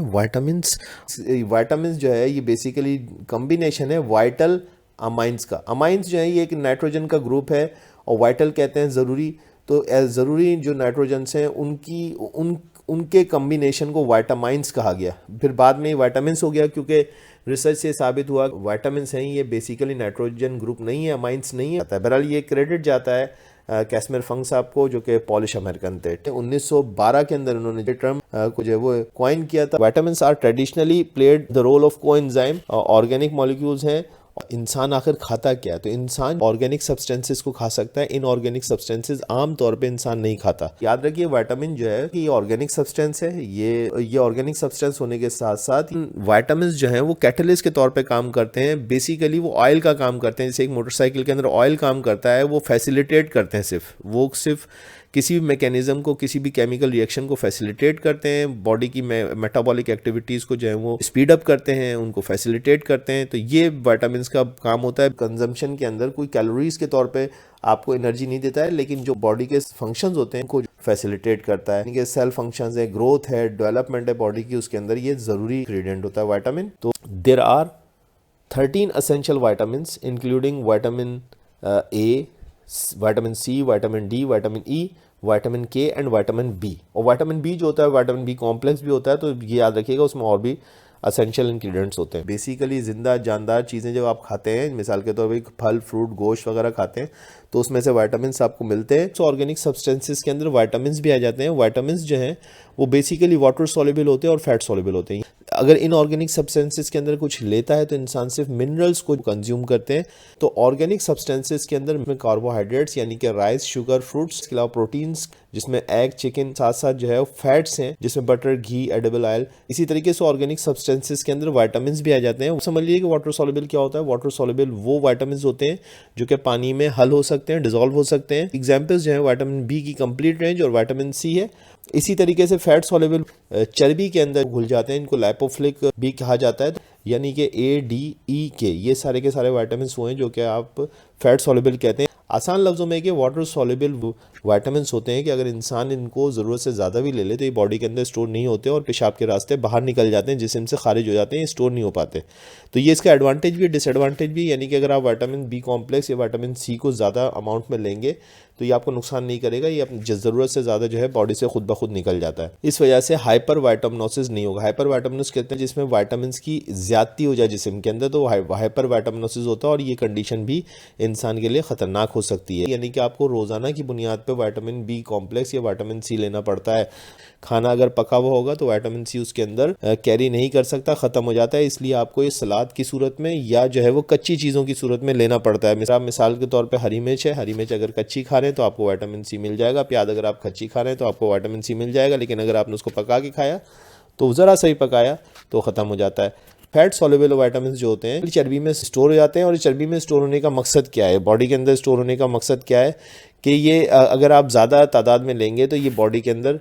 Vitamins. Vitamins जो है ये बेसिकली कम्बिनेशन है वाइटल अमाइंस का। अमाइंस जो है ये एक नाइट्रोजन का ग्रुप है और वाइटल कहते हैं ज़रूरी। तो ज़रूरी जो नाइट्रोजन्स हैं उनके कम्बिनेशन को वाइटामाइंस कहा गया। फिर बाद में वाइटामिन्स हो गया, क्योंकि रिसर्च से साबित हुआ वाइटामिन्स हैं ये बेसिकली नाइट्रोजन ग्रुप नहीं है, अमाइंस नहीं है। बहरहाल ये क्रेडिट जाता है कैस्मिर फंक साहब को, जो कि पॉलिश अमेरिकन थे। 1912 के अंदर उन्होंने जो टर्म को जो है वो कॉइन किया था। Vitamins are traditionally played the role of coenzyme, organic molecules हैं। इंसान आखिर खाता क्या है? तो इंसान ऑर्गेनिक सब्सटेंसेस को खा सकता है, इनऑर्गेनिक सब्सटेंसेस आम तौर पे इंसान नहीं खाता। याद रखिए विटामिन जो है कि ये ऑर्गेनिक सब्सटेंस है। ये ऑर्गेनिक सब्सटेंस होने के साथ साथ विटामिन्स जो है वो कैटलिस्ट के तौर पे काम करते हैं। बेसिकली वो ऑयल का काम करते हैं, जैसे एक मोटरसाइकिल के अंदर ऑयल काम करता है, वो फैसिलिटेट करते हैं। सिर्फ किसी भी मैकेनिज्म को, किसी भी केमिकल रिएक्शन को फैसिलिटेट करते हैं। बॉडी की मेटाबॉलिक एक्टिविटीज़ को जो है वो स्पीड अप करते हैं, उनको फैसिलिटेट करते हैं। तो ये विटामिन्स का काम होता है। कंजम्पशन के अंदर कोई कैलोरीज के तौर पे आपको एनर्जी नहीं देता है, लेकिन जो बॉडी के फंक्शंस होते हैं उनको फैसिलिटेट करता है। यानी कि सेल फंक्शंस है, ग्रोथ है, डेवलपमेंट है बॉडी की, उसके अंदर ये ज़रूरी इंग्रेडिएंट होता है विटामिन। तो there are 13 essential vitamins including vitamin A, vitamin C, vitamin D, vitamin E, vitamin K and vitamin B। और vitamin B जो होता है vitamin B कॉम्प्लेक्स भी होता है, तो ये याद रखिएगा उसमें और भी असेंशियल इंग्रेडिएंट्स होते हैं। बेसिकली जिंदा जानदार चीज़ें जब आप खाते हैं, मिसाल के तौर पर फल, फ्रूट, गोश्त वगैरह खाते हैं, तो उसमें से विटामिन्स आपको मिलते हैं। तो ऑर्गेनिक सब्सटेंसेस के अंदर विटामिन्स भी आ जाते हैं। विटामिन्स जो हैं वो बेसिकली वाटर सॉल्युबल होते हैं और फैट सॉल्युबल होते हैं। अगर इनऑर्गेनिक सब्सटेंसेस के अंदर कुछ लेता है तो इंसान सिर्फ मिनरल्स को कंज्यूम करते हैं। तो ऑर्गेनिक सब्सटेंसेस के अंदर कार्बोहाइड्रेट्स यानी कि राइस, शुगर, फ्रूट्स, इसके अलावा प्रोटीन्स जिसमें एग, चिकन, साथ साथ जो है फैट्स हैं जिसमें बटर, घी, एडिबल ऑयल। इसी तरीके से ऑर्गेनिक सब्सटेंसेस के अंदर विटामिन्स भी आ जाते हैं। समझ लीजिए कि वाटर सॉल्युबल क्या होता है। वाटर सॉल्युबल वो विटामिन्स होते हैं जो कि पानी में हल हो सकते हैं, डिजोल्व हो सकते हैं। एग्जाम्पल्स जो है विटामिन बी की कंप्लीट रेंज और विटामिन सी है। इसी तरीके से फैट सॉल्युबल चर्बी के अंदर घुल जाते हैं, इनको लाइपोफिलिक भी कहा जाता है। यानी कि ए, डी, ई, के ये सारे के सारे विटामिन वो हैं जो कि आप फैट सॉल्युबल कहते हैं। आसान लफ्ज़ों में कि वाटर सॉल्युबल विटामिन्स होते हैं कि अगर इंसान इनको ज़रूरत से ज़्यादा भी ले ले तो ये बॉडी के अंदर स्टोर नहीं होते और पेशाब के रास्ते बाहर निकल जाते हैं, जिस्म से खारिज हो जाते हैं, स्टोर नहीं हो पाते। तो ये इसका एडवांटेज भी, डिसएडवांटेज भी। यानी कि अगर आप विटामिन बी कॉम्प्लेक्स या विटामिन सी को ज़्यादा अमाउंट में लेंगे तो ये आपको नुकसान नहीं करेगा, ये अपनी ज़रूरत से ज़्यादा जो है बॉडी से खुद ब खुद निकल जाता है। इस वजह से हाइपर विटामिनोसिस नहीं होगा। हाइपर विटामिनोसिस कहते हैं जिसमें विटामिन्स की ज़्यादती हो जाए जिस्म के अंदर, तो हाइपर विटामिनोसिस होता है और ये कंडीशन भी इंसान के लिए ख़तरनाक हो सकती है। यानी कि आपको रोज़ाना की बुनियाद पर विटामिन बी कॉम्प्लेक्स या विटामिन सी लेना पड़ता है। खाना अगर पका हुआ होगा तो विटामिन सी उसके अंदर कैरी नहीं कर सकता, ख़त्म हो जाता है। इसलिए आपको ये सलाद की सूरत में या जो है वो कच्ची चीज़ों की सूरत में लेना पड़ता है। मिसाल के तौर पे हरी मिर्च है, हरी मिर्च अगर कच्ची खा रहे हैं तो आपको विटामिन सी मिल जाएगा। प्याज अगर आप कच्ची खा रहे हैं तो आपको विटामिन सी मिल जाएगा, लेकिन अगर आपने उसको पका के खाया तो ज़रा सा ही पकाया तो ख़त्म हो जाता है। फैट सॉल्युबल विटामिन जो होते हैं चर्बी में स्टोर हो जाते हैं। और चर्बी में स्टोर होने का मकसद क्या है, बॉडी के अंदर स्टोर होने का मकसद क्या है कि ये अगर आप ज़्यादा तादाद में लेंगे तो ये बॉडी के अंदर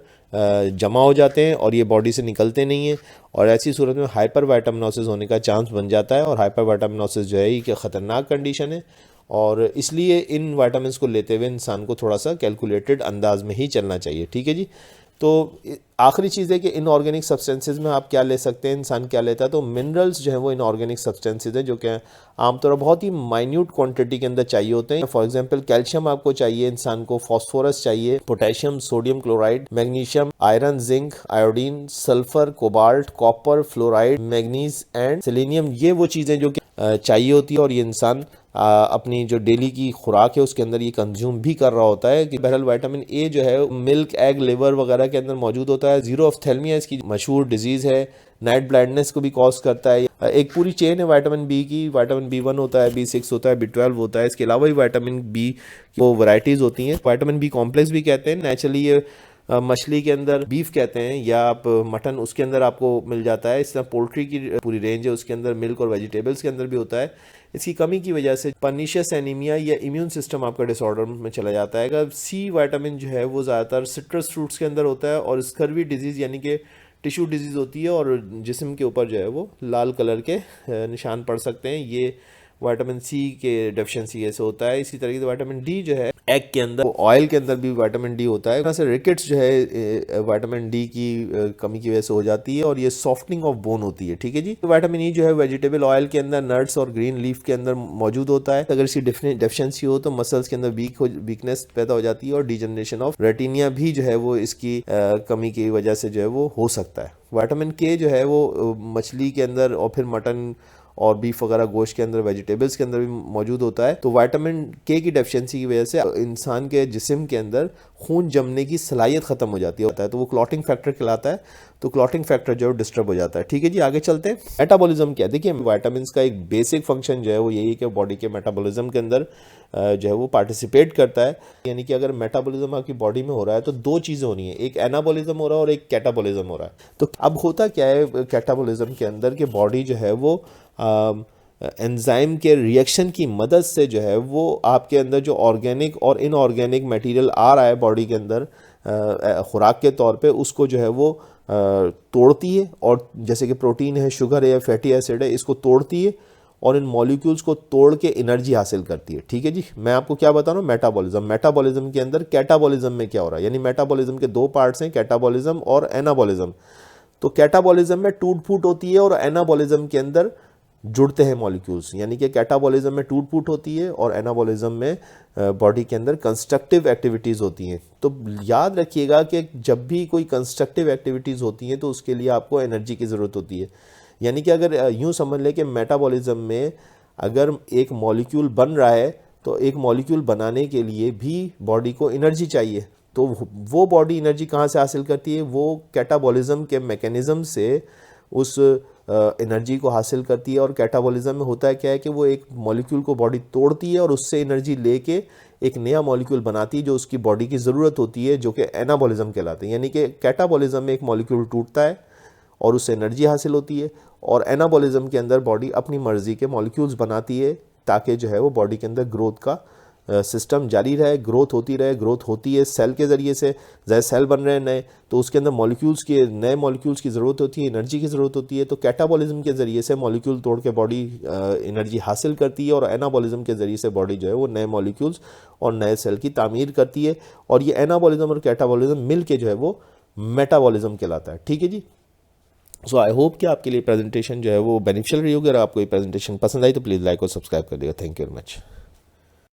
जमा हो जाते हैं और ये बॉडी से निकलते नहीं हैं, और ऐसी सूरत में हाइपर विटामिनोसिस होने का चांस बन जाता है। और हाइपर विटामिनोसिस जो है ये ख़तरनाक कंडीशन है, और इसलिए इन विटामिन्स को लेते हुए इंसान को थोड़ा सा कैलकुलेटेड अंदाज में ही चलना चाहिए। ठीक है जी। तो आखिरी चीज़ है कि इनऑर्गेनिक सब्सटेंसेस में आप क्या ले सकते हैं, इंसान क्या लेता है। तो मिनरल्स जो है वो इनऑर्गेनिक सब्सटेंसेस हैं जो कि आमतौर पर बहुत ही माइन्यूट क्वांटिटी के अंदर चाहिए होते हैं। फॉर एग्जांपल कैल्शियम आपको चाहिए इंसान को, फॉस्फोरस चाहिए, potassium, sodium chloride, magnesium, iron, zinc, iodine, sulphur, cobalt, copper, fluoride, manganese and selenium, ये वो चीज़ें जो कि चाहिए होती है और ये इंसान अपनी जो डेली की खुराक है उसके अंदर ये कंज्यूम भी कर रहा होता है। कि बहरहाल विटामिन ए जो है मिल्क, एग, लिवर वगैरह के अंदर मौजूद होता है। जीरो ऑफ्थेल्मिया इसकी मशहूर डिजीज़ है, नाइट ब्लाइंडनेस को भी कॉज करता है। एक पूरी चेन है विटामिन बी की। विटामिन बी1 होता है, बी6 होता है, बी12 होता है। इसके अलावा भी विटामिन बी वो वैरायटीज़ होती हैं। विटामिन बी कॉम्प्लेक्स भी कहते हैं। नेचुरली ये मछली के अंदर बीफ कहते हैं, या आप मटन उसके अंदर आपको मिल जाता है। इस तरह पोल्ट्री की पूरी रेंज है, उसके अंदर मिल्क और वेजिटेबल्स के अंदर भी होता है। इसकी कमी की वजह से पर्नीशियस एनीमिया या इम्यून सिस्टम आपका डिसऑर्डर में चला जाता है। सी विटामिन जो है वो ज़्यादातर सिट्रस फ्रूट्स के अंदर होता है, और स्कर्वी डिजीज़ यानी कि टिश्यू डिजीज़ होती है, और जिस्म के ऊपर जो है वो लाल कलर के निशान पड़ सकते हैं। ये विटामिन सी के डेफिशिएंसी ऐसे होता है। इसी तरीके से विटामिन डी जो है एग के अंदर, ऑयल के अंदर भी विटामिन डी होता है। से रिकेट्स जो है विटामिन डी की कमी की वजह से हो जाती है और ये सॉफ्टनिंग ऑफ बोन होती है। ठीक है जी। तो विटामिन ई जो है वेजिटेबल ऑयल के अंदर, नट्स और ग्रीन लीफ के अंदर मौजूद होता है। अगर इसकी डेफिशिएंसी हो तो मसल्स के अंदर वीकनेस पैदा हो जाती है और डिजनरेशन ऑफ रेटिनिया भी जो है वो इसकी कमी की वजह से जो है वो हो सकता है। विटामिन के जो है वो मछली के अंदर और फिर मटन और बीफ वगैरह गोश्त के अंदर, वेजिटेबल्स के अंदर भी मौजूद होता है। तो विटामिन के की डेफिशिएंसी की वजह से इंसान के जिस्म के अंदर खून जमने की सलाहियत ख़त्म हो जाती है, तो वो क्लॉटिंग फैक्टर कहलाता है। तो क्लॉटिंग फैक्टर जो है डिस्टर्ब हो जाता है। ठीक है जी, आगे चलते हैं। मेटाबॉलिज्म क्या है? देखिए, विटामिन का एक बेसिक फंक्शन जो है वो यही है कि बॉडी के मेटाबॉलिज्म के अंदर जो है वो पार्टिसिपेट करता है। यानी कि अगर मेटाबॉलिज्म आपकी बॉडी में हो रहा है तो दो चीज़ें होनी है, एक एनाबॉलिज्म हो रहा है और एक कैटाबॉलिज्म हो रहा है। तो अब होता क्या है कैटाबॉलिज्म के अंदर कि बॉडी जो है वो एंजाइम के रिएक्शन की मदद से जो है वो आपके अंदर जो ऑर्गेनिक और इनऑर्गेनिक मटेरियल आ रहा है बॉडी के अंदर खुराक के तौर पे, उसको जो है वो तोड़ती है। और जैसे कि प्रोटीन है, शुगर है या फैटी एसिड है, इसको तोड़ती है और इन मॉलिक्यूल्स को तोड़ के एनर्जी हासिल करती है। ठीक है जी। मैं आपको क्या बता रहा हूँ, मेटाबॉलिज्म। मेटाबॉलिज्म के अंदर कैटाबॉलिज्म में क्या हो रहा है, यानी मेटाबॉलिज्म के दो पार्ट्स हैं, कैटाबॉलिज्म और एनाबॉलिज्म। तो कैटाबॉलिज्म में टूट फूट होती है और एनाबॉलिज्म के अंदर जुड़ते हैं मॉलिक्यूल्स। यानी कि कैटाबॉलिज्म में टूट फूट होती है और एनाबॉलिज्म में बॉडी के अंदर कंस्ट्रक्टिव एक्टिविटीज़ होती हैं। तो याद रखिएगा कि जब भी कोई कंस्ट्रक्टिव एक्टिविटीज़ होती हैं तो उसके लिए आपको एनर्जी की ज़रूरत होती है। यानी कि अगर यूँ समझ लें कि मेटाबॉलिज्म में अगर एक मॉलिक्यूल बन रहा है तो एक मॉलिक्यूल बनाने के लिए भी बॉडी को एनर्जी चाहिए। तो वो बॉडी एनर्जी कहाँ से हासिल करती है? वो कैटाबॉलिज्म के मैकेनिज़्म से उस एनर्जी को हासिल करती है। और कैटाबॉलिज्म में होता है क्या है कि वो एक मॉलिक्यूल को बॉडी तोड़ती है और उससे एनर्जी लेके एक नया मॉलिक्यूल बनाती है जो उसकी बॉडी की ज़रूरत होती है, जो कि एनाबॉलिज्म कहलाते हैं। यानी कि कैटाबॉलिज्म में एक मॉलिक्यूल टूटता है और उससे एनर्जी हासिल होती है, और एनाबॉलिज्म के अंदर बॉडी अपनी मर्जी के मॉलिक्यूल्स बनाती है ताकि जो है वो बॉडी के अंदर ग्रोथ का सिस्टम जारी रहे, ग्रोथ होती रहे। ग्रोथ होती है सेल के ज़रिए से, जैसे सेल बन रहे हैं नए, तो उसके अंदर मॉलिक्यूल्स के, नए मॉलिक्यूल्स की ज़रूरत होती है, एनर्जी की ज़रूरत होती है। तो कैटाबॉलिज्म के ज़रिए से मॉलिक्यूल तोड़ के बॉडी एनर्जी हासिल करती है और एनाबॉलिज्म के ज़रिए से बॉडी जो है वो नए मॉलिक्यूल्स और नए सेल की तामीर करती है। और ये एनाबॉलिज्म और कैटाबॉलिज्म मिल के जो है वो मेटाबॉलिज्म कहलाता है। ठीक है जी। सो आई होप कि आपके लिए प्रेजेंटेशन जो है वो बेनिफिशियल रही होगी। अगर आपको ये प्रेजेंटेशन पसंद आई तो प्लीज़ लाइक और सब्सक्राइब कर दिएगा। Thank you very much.